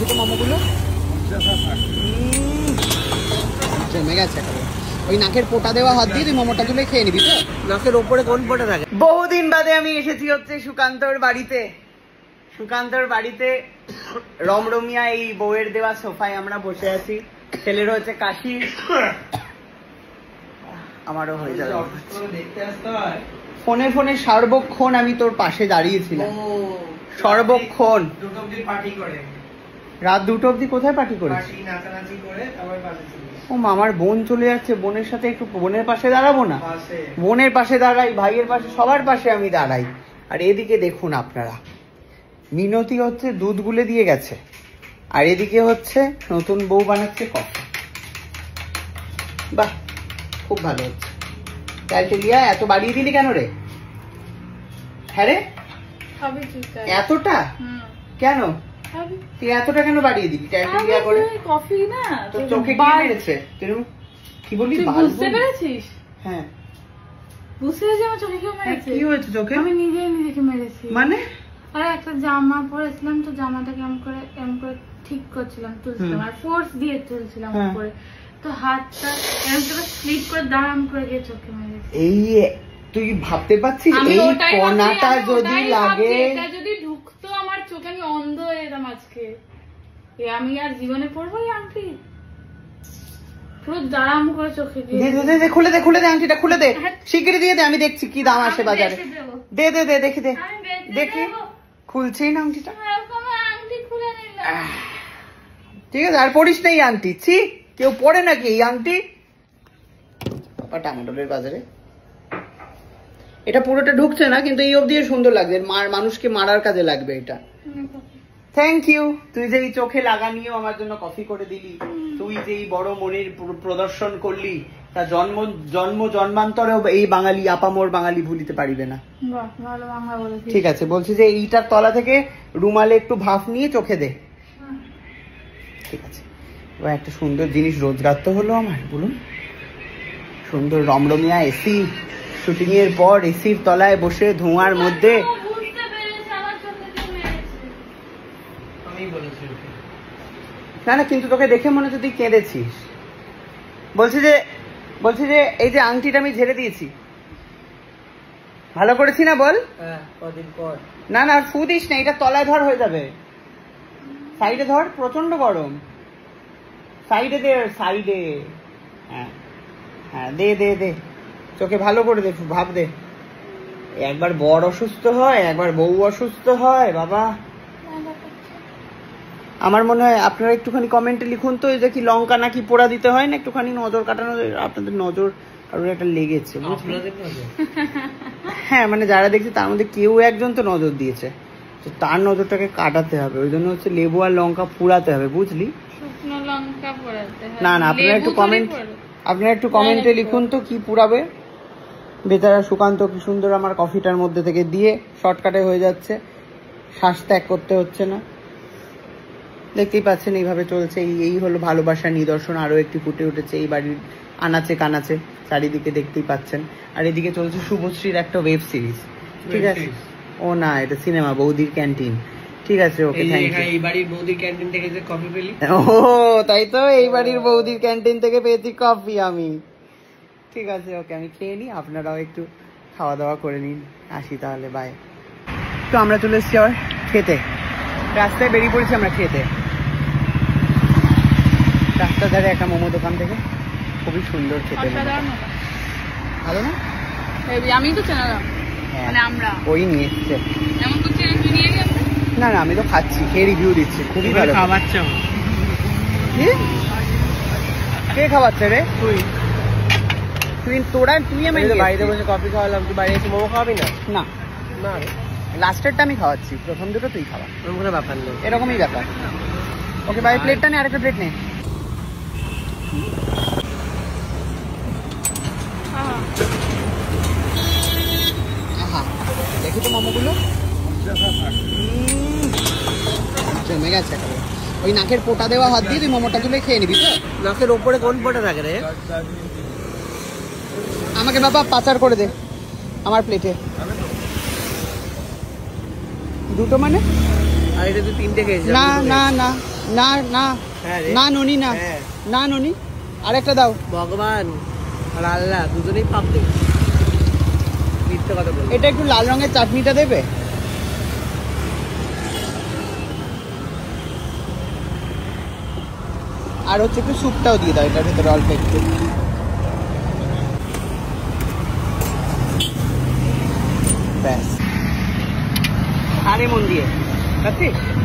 তো মোমোগুলো জমে গেছে। ওই নাকের পোটা দেওয়া হাত দিয়ে তুই মোমোটা তুলে খেয়ে নিবি তো? নাকের ওপরে কোন পোটা থাকে? বহুদিন বাদে আমি এসেছি হচ্ছে সুকান্তর বাড়িতে। সুকান্তর বাড়িতে রমরমিয়া এই বউয়ের দেওয়া সোফায় আমরা বসে আছি। ছেলের হচ্ছে কাশি, আমারও হয়ে যাবে। ফোনে ফোনে সর্বক্ষণ আমি তোর পাশে দাঁড়িয়েছিলাম, সর্বক্ষণ। রাত 2টো অব্দি কোথায় পার্টি করে? ও আমার বোন চলে যাচ্ছে, বোনের সাথে একটু বোনের পাশে দাঁড়াবো না? বোনের পাশে দাঁড়াই, ভাইয়ের পাশে, সবার পাশে আমি দাঁড়াই। আর এদিকে দেখুন আপনারা, মিনতি হচ্ছে দুধ গুলে দিয়ে গেছে, আর এদিকে হচ্ছে নতুন বউ বানাচ্ছে কফি। বাহ, খুব ভালো হচ্ছে। ক্যালটেলিয়া এত বাড়িয়ে দিলি কেন রে? হ্যাঁ রে, এতটা কেন? তুই এতটা কেন বাড়িয়ে দিবি ক্যালটেলিয়া করে? কফি না তোর চোখে কি মেরেছে? তুই কি বললি? বুঝতে পেরেছিস? হ্যাঁ বুঝতে পেরেছি আমার চোখে কেউ মেরেছে। কি হয়েছে চোখে? আমি নিজেকে মেরেছি। মানে? আরে একটা জামা পরেছিলাম তো, জামাটা কেমন করে ঠিক করছিলাম, তুলছিলাম আর ফোর্স দিয়ে তুলছিলাম উপরে, তো হাতটা এরকম করে স্লিপ করে দাঁড়াম করে গিয়ে চোখে মেরেছি। এই তুই ভাবতে পারছিস এই কোনাটা যদি লাগে, এটা যদি ঢুকতো আমার চোখে, আমি অন্ধ হয়ে যেতাম আজকে। আমি আর জীবনে পড়বো এই আংটি? পুরো দাঁড়াম করে চোখে দিয়ে। দে খুলে দে, খুলে দে আংটিটা, খুলে দে শিগগিরই দিয়ে দে। আমি দেখছি কি দাম আসে বাজারে। দে দে দে, দেখি দে, দেখি। খুলছেই না আংটিটা। ঠিক আছে, আর পড়িস না এই আংটি। ছি, কেউ পড়ে নাকি এই আংটি? টাঙ্গাডোলের বাজারে এটা পুরোটা ঢুকছে না, কিন্তু এই অবধি সুন্দর লাগছে। মানুষকে মারার কাজে লাগবে এটা। Thank you. তুই যে এই চোখে লাগানিও আমার জন্য কফি করে দিলি, তুই যে এই বড় মনের প্রদর্শন করলি, তা জন্ম জন্মান্তরেও এই বাঙালি আপামোর বাঙালি ভুলিতে পারিবে না। ঠিক আছে, বলছি যে এইটার তলা থেকে রুমালে একটু ভাফ নিয়ে চোখে দে। ঠিক আছে, এবার একটা সুন্দর জিনিস রোজগার তো হলো আমার, বলুন। সুন্দর রমরমিয়া এসি, শুটিং এর পর এসির তলায় বসে ধোঁয়ার মধ্যে। না না, কিন্তু তোকে দেখে মনে হচ্ছে তুই কেঁদেছিস। বলছি যে এই যে আংটিটা আমি ঝেড়ে দিয়েছি, ভালো করেছি না বল? কদিন পর না না, ফু দিস না, এটা তলায় ধর, হয়ে যাবে। সাইডে ধর, প্রচন্ড গরম। সাইডে দে, সাইডে। হ্যাঁ হ্যাঁ, দে দে দে, চোখে ভালো করে দে, ভাব দে। একবার বর অসুস্থ হয়, একবার বউ অসুস্থ হয়, বাবা। আমার মনে হয় আপনারা একটুখানি কমেন্টে লিখুন তো, এই যে কি লঙ্কা নাকি পোড়া দিতে হয় না, একটুখানি নজর কাটানো। আপনাদের নজর কারোর একটা লেগেছে, হ্যাঁ, মানে যারা দেখছে তার মধ্যে কেউ একজন তো নজর দিয়েছে, তো তার নজরটাকে কাটাতে হবে। ওই জন্য হচ্ছে লেবু আর লঙ্কা পুড়াতে হবে, বুঝলি? না না, আপনারা একটু কমেন্টে লিখুন তো কি পুড়াবে। বেচারা সুকান্ত কি সুন্দর আমার কফিটার মধ্যে থেকে দিয়ে শর্টকাটে হয়ে যাচ্ছে, শ্বাস ত্যাগ করতে হচ্ছে না। দেখতেই পাচ্ছেন এইভাবে চলছে। এই হলো ভালোবাসার নিদর্শন, আরো একটি ফুটে উঠেছে এই বাড়ির আনাচে কানাচে, চারিদিকে দেখতেই পাচ্ছেন। আর এদিকে চলছে শুভশ্রীর একটা ওয়েব সিরিজ। ঠিক আছে, ও না, এটা সিনেমা, বৌদির ক্যান্টিন। ঠিক আছে, ওকে, থ্যাংক ইউ। এই বাড়ির বৌদির ক্যান্টিন থেকে যে কফি পেলি? ও তাই তো, এই বাড়ির বৌদির ক্যান্টিন থেকে পেয়েছি কফি আমি। ঠিক আছে, ওকে, আমি খেয়ে নিই, আপনারাও একটু খাওয়া দাওয়া করে নিন। আসি তাহলে, বাই। তো আমরা চলে এসেছি আবার খেতে, রাস্তায় বেরিয়ে পড়েছি আমরা খেতে। রাস্তার ধারে একটা মোমো দোকান থেকে, খুবই সুন্দর খেতে, ভালো না? আমি তো চেনালাম, মানে আমরা ওই নিয়ে এসছে। এমন তো চেনে তুই নিয়ে গেছে? না না, আমি তো খাচ্ছি, খেয়ে রিভিউ দিচ্ছি, খুবই ভালো। খাওয়াচ্ছে কে খাওয়াচ্ছে রে? তুই আমি বাড়িতে বসে কফি খাওয়ালাম, তুই বাইরে এসে মোমো খাওয়াবি না? না না, লাস্টেরটা আমি খাওয়াচ্ছি, প্রথম দুটো তুই খাওয়া। কোনো ব্যাপার নেই, এরকমই ব্যাপার। ওকে ভাই, প্লেটটা নে, আরেকটা প্লেট নে। দেখি তো মোমোগুলো জমে গেছে। ওই নাকের পোটা দেওয়া হাত দিয়ে তুই মোমোটা তুলে খেয়ে নিবি তো? নাকের ওপরে কোন পোটা থাকে রে? আমাকে বাবা পাচার করে দে আমার প্লেটে দুটো। মানে আর এটা তুই 3টে খেয়েছিস? না না না, না না হ্যাঁ রে। না ননি না হ্যাঁ। না ননি আরেকটা দাও। ভগবান আর আল্লাহ দুজনেই পাপ দেবে। মিথ্যে কথা বলবো। এটা একটু লাল রঙের চাটনিটা দেবে। আর হচ্ছে একটু স্যুপটাও দিয়ে দাও এটার ভেতরে অল্প একটু। ব্যাস, আরে মন দিয়ে, ঠিক আছে।